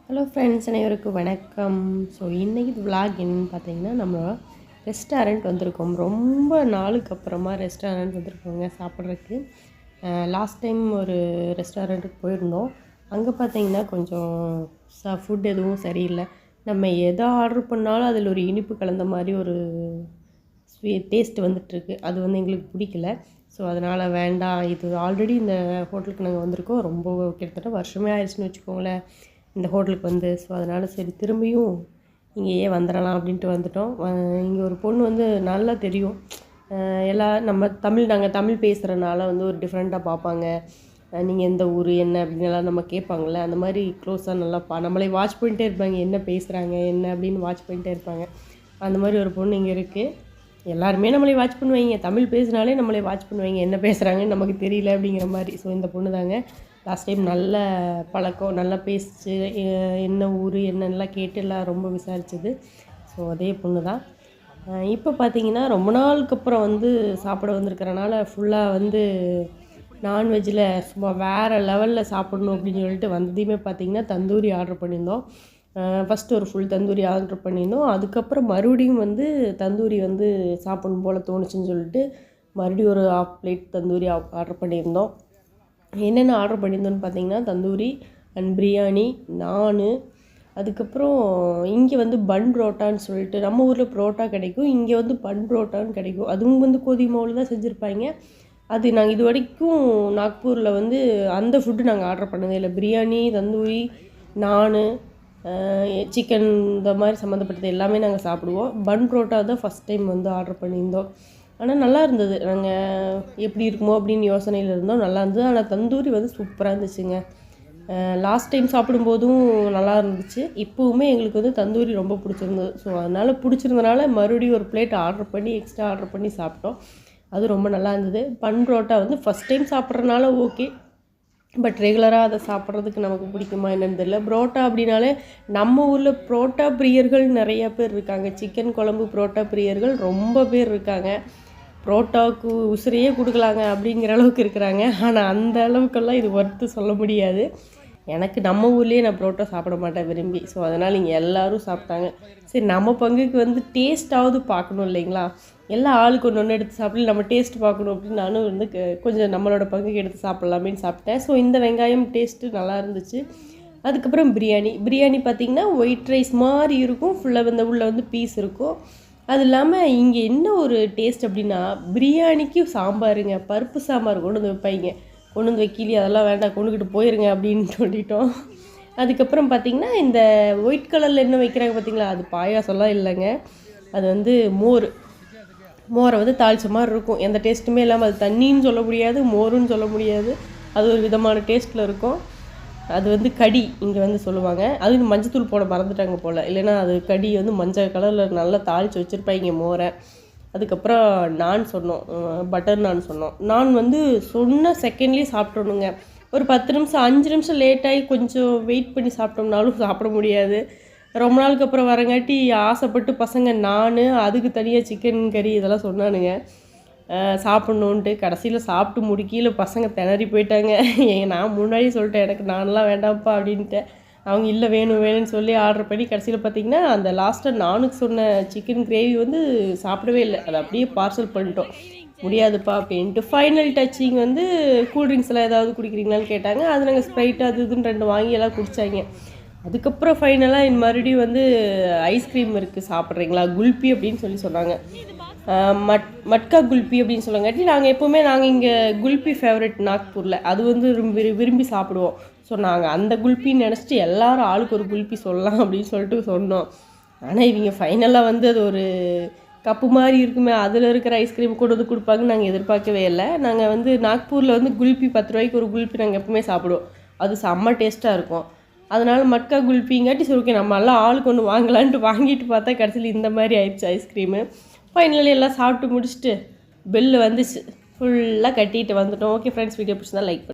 Hello friends, அனைவருக்கும் வணக்கம். So இன்றைக்கி விலாக் என்னென்னு பார்த்தீங்கன்னா, நம்ம ரெஸ்டாரண்ட் வந்திருக்கோம். ரொம்ப நாளுக்கு அப்புறமா ரெஸ்டாரண்ட் வந்திருக்கோங்க சாப்பிட்றதுக்கு. லாஸ்ட் டைம் ஒரு ரெஸ்டாரண்ட்டுக்கு போயிருந்தோம். அங்கே பார்த்தீங்கன்னா கொஞ்சம் ஃபுட் எதுவும் சரியில்லை. நம்ம எதை ஆர்டர் பண்ணாலும் அதில் ஒரு இனிப்பு கலந்த மாதிரி ஒரு டேஸ்ட் வந்துட்டுருக்கு. அது எங்களுக்கு பிடிக்கல. ஸோ அதனால் வேண்டாம், இது ஆல்ரெடி இந்த ஹோட்டலுக்கு நாங்கள் வந்திருக்கோம். ரொம்ப கிட்டத்தட்ட வருஷமே ஆயிடுச்சுன்னு வச்சுக்கோங்களேன் இந்த ஹோட்டலுக்கு ஸோ அதனால் சரி திரும்பியும் இங்கேயே வந்துடலாம் அப்படின்ட்டு வந்துட்டோம். இங்கே ஒரு பொண்ணு நல்லா தெரியும். நாங்கள் தமிழ் பேசுகிறனால ஒரு டிஃப்ரெண்ட்டாக பார்ப்பாங்க. நீங்கள் எந்த ஊர் என்ன அப்படின்லாம் நம்ம கேட்பாங்கள்ல, அந்த மாதிரி க்ளோஸாக நல்லா நம்மளே வாட்ச் பண்ணிட்டே இருப்பாங்க. என்ன பேசுகிறாங்க என்ன அப்படின்னு வாட்ச் பண்ணிட்டே இருப்பாங்க. அந்த மாதிரி ஒரு பொண்ணு இங்கே இருக்குது. எல்லாருமே நம்மளே வாட்ச் பண்ணுவாங்க. தமிழ் பேசுனாலே நம்மளே வாட்ச் பண்ணுவாங்க. என்ன பேசுகிறாங்கன்னு நமக்கு தெரியல அப்படிங்கிற மாதிரி. ஸோ இந்த பொண்ணு தாங்க லாஸ்ட் டைம் நல்ல பழக்கம், நல்லா பேசிச்சு. என்ன ஊர் என்னென்னலாம் கேட்டு எல்லாம் ரொம்ப விசாரிச்சது. ஸோ அதே பொண்ணு தான். இப்போ பார்த்தீங்கன்னா ரொம்ப நாளுக்கு அப்புறம் சாப்பிட வந்திருக்கிறனால ஃபுல்லாக நான்வெஜ்ஜில் சும்மா வேறு லெவலில் சாப்பிடணும் அப்படின்னு சொல்லிட்டு வந்ததையுமே பார்த்திங்கன்னா தந்தூரி ஆர்டர் பண்ணியிருந்தோம். ஃபஸ்ட்டு ஒரு ஃபுல் தந்தூரி ஆர்டர் பண்ணியிருந்தோம். அதுக்கப்புறம் மறுபடியும் தந்தூரி சாப்பிடணும் போல் தோணுச்சுன்னு சொல்லிட்டு மறுபடியும் ஒரு 1/2 பிளேட் தந்தூரி ஆர்டர் பண்ணியிருந்தோம். என்னென்ன ஆர்டர் பண்ணியிருந்தோன்னு பார்த்தீங்கன்னா தந்தூரி அண்ட் பிரியாணி, நான், அதுக்கப்புறம் இங்கே பன் புரோட்டான்னு சொல்லிட்டு நம்ம ஊரில் புரோட்டா கிடைக்கும். இங்கே பன் புரோட்டான்னு கிடைக்கும். அதுவும் கோதுமை மாவில் தான் செஞ்சுருப்பாங்க. அது நாங்கள் இது வரைக்கும் நாக்பூரில் அந்த ஃபுட்டு நாங்கள் ஆர்டர் பண்ணதே இல்லை. பிரியாணி, தந்தூரி, நான், சிக்கன் இந்த மாதிரி சம்மந்தப்பட்டது எல்லாமே நாங்கள் சாப்பிடுவோம். பன் புரோட்டா தான் ஃபஸ்ட் டைம் ஆர்டர் பண்ணியிருந்தோம். ஆனால் நல்லா இருந்தது. நாங்கள் எப்படி இருக்குமோ அப்படின்னு யோசனையில் இருந்தோம். நல்லா இருந்தது. ஆனால் தந்தூரி சூப்பராக இருந்துச்சுங்க. லாஸ்ட் டைம் சாப்பிடும்போதும் நல்லா இருந்துச்சு. இப்போவுமே எங்களுக்கு தந்தூரி ரொம்ப பிடிச்சிருந்தது. ஸோ அதனால் பிடிச்சிருந்தனால மறுபடியும் ஒரு பிளேட் எக்ஸ்ட்ரா ஆர்டர் பண்ணி சாப்பிட்டோம். அது ரொம்ப நல்லா இருந்தது. பன் புரோட்டா ஃபஸ்ட் டைம் சாப்பிட்றதுனால ஓகே. பட் ரெகுலராக அதை சாப்பிட்றதுக்கு நமக்கு பிடிக்குமா என்னன்னு தெரியல. புரோட்டா அப்படின்னாலே நம்ம ஊரில் புரோட்டா பிரியர்கள் நிறையா பேர் இருக்காங்க. சிக்கன் குழம்பு புரோட்டா பிரியர்கள் ரொம்ப பேர் இருக்காங்க. புரோட்டாவுக்கு உசிரையே கொடுக்கலாங்க அப்படிங்கிற அளவுக்கு இருக்கிறாங்க. ஆனால் அந்த அளவுக்கெல்லாம் இது ஒர்த்து சொல்ல முடியாது. எனக்கு நம்ம ஊர்லேயே நான் புரோட்டா சாப்பிட மாட்டேன் விரும்பி. ஸோ அதனால் இங்கே எல்லோரும் சாப்பிட்டாங்க. சரி, நம்ம பங்குக்கு டேஸ்ட்டாவது பார்க்கணும் இல்லைங்களா. எல்லா ஆளுக்கு ஒன்று எடுத்து சாப்பிடல, நம்ம டேஸ்ட் பார்க்கணும் அப்படின்னு நானும் கொஞ்சம் நம்மளோட பங்குக்கு எடுத்து சாப்பிட்லாமேன்னு சாப்பிட்டேன். ஸோ இந்த வெங்காயம் டேஸ்ட்டு நல்லா இருந்துச்சு. அதுக்கப்புறம் பிரியாணி பார்த்திங்கன்னா ஒயிட் ரைஸ் மாதிரி இருக்கும். ஃபுல்லாக உள்ளே பீஸ் இருக்கும். அது இல்லாமல் இங்கே என்ன ஒரு டேஸ்ட் அப்படின்னா, பிரியாணிக்கு சாம்பாருங்க, பருப்பு சாம்பார் கொண்டு வைப்பாங்க. கொண்டு வைக்கலி அதெல்லாம் வேண்டாம், கொண்டுக்கிட்டு போயிருங்க அப்படின்னு சொல்லிட்டோம். அதுக்கப்புறம் பார்த்திங்கன்னா இந்த ஒயிட் கலரில் என்ன வைக்கிறாங்க பார்த்திங்களா, அது பாயாசம்லாம் இல்லைங்க. அது மோரை தாளித்த மாதிரி இருக்கும். எந்த டேஸ்ட்டுமே இல்லாமல், அது தண்ணின்னு சொல்ல முடியாது, மோருன்னு சொல்ல முடியாது. அது ஒரு விதமான டேஸ்ட்டில் இருக்கும். அது கடி இங்கே சொல்லுவாங்க. அது மஞ்சத்தூள் போட மறந்துட்டாங்க போல். இல்லைன்னா அது கடி மஞ்சள் கலரில் நல்லா தாளித்து வச்சுருப்பாங்க மோரை. அதுக்கப்புறம் நான் சொன்னோம், பட்டர் நான் சொன்னோம். நான் சொன்ன செகண்ட்லேயே சாப்பிட்றணுங்க. ஒரு 10 நிமிஷம் 5 நிமிஷம் லேட்டாகி கொஞ்சம் வெயிட் பண்ணி சாப்பிட்டோம்னாலும் சாப்பிட முடியாது. ரொம்ப நாளுக்கு அப்புறம் வரங்காட்டி ஆசைப்பட்டு பசங்க நான் அதுக்கு தனியாக சிக்கன் கறி இதெல்லாம் சொன்னானுங்க சாப்பிட்ணுன்ட்டு. கடைசியில் சாப்பிட்டு முடிக்கையில் பசங்க திணறி போயிட்டாங்க. நான் முன்னாடியே சொல்லிட்டேன், எனக்கு நான்லாம் வேண்டாம்ப்பா அப்படின்ட்டேன். அவங்க இல்லை வேணும்னு சொல்லி ஆர்டர் பண்ணி கடைசியில் பார்த்திங்கன்னா அந்த லாஸ்ட்டாக நானுக்கு சொன்ன சிக்கன் கிரேவி சாப்பிடவே இல்லை. அதை அப்படியே பார்சல் பண்ணிட்டோம். முடியாதுப்பா அப்படின்ட்டு. ஃபைனல் டச்சிங் கூல்ட்ரிங்க்ஸ்லாம் ஏதாவது குடிக்கிறீங்களான்னு கேட்டாங்க. அது நாங்கள் ஸ்ப்ரைட் அது இதுன்னு 2 வாங்கி எல்லாம் குடித்தாங்க. அதுக்கப்புறம் ஃபைனலாக மறுபடியும் ஐஸ்கிரீம் இருக்குது சாப்பிட்றீங்களா, குல்பி அப்படின்னு சொன்னாங்க. மட்கா குல்பி அப்படின்னு சொல்லுங்காட்டி நாங்கள் இங்கே குல்பி ஃபேவரட் நாக்பூரில். அது விரும்பி சாப்பிடுவோம். ஸோ நாங்கள் அந்த குல்பின்னு நினச்சிட்டு எல்லோரும் ஆளுக்கு ஒரு குல்பி சொல்லலாம் அப்படின்னு சொல்லிட்டு சொன்னோம். ஆனால் இவங்க ஃபைனலாக அது ஒரு கப்பு மாதிரி இருக்குமே, அதில் இருக்கிற ஐஸ்கிரீம் கொண்டு கொடுப்பாங்கன்னு நாங்கள் எதிர்பார்க்கவே இல்லை. நாங்கள் நாக்பூரில் குல்பி 10 ரூபாய்க்கு ஒரு குல்பி நாங்கள் எப்பவுமே சாப்பிடுவோம். அது செம்ம டேஸ்ட்டாக இருக்கும். அதனால் மட்கா குல்பிங்காட்டி சரி ஓகே நம்ம எல்லாம் ஆளுக்கு ஒன்று வாங்கலான்ட்டு வாங்கிட்டு பார்த்தா கடைசியில் இந்த மாதிரி ஆயிடுச்சு ஐஸ்கிரீமு. ஃபைனலி எல்லாம் சாப்பிட்டு முடிச்சுட்டு பெல்லு வந்துச்சு. ஃபுல்லாக கட்டிட்டு வந்துட்டோம். ஓகே ஃப்ரெண்ட்ஸ், வீடியோ பிடிச்சிருந்தா லைக் பண்ணுங்கள்.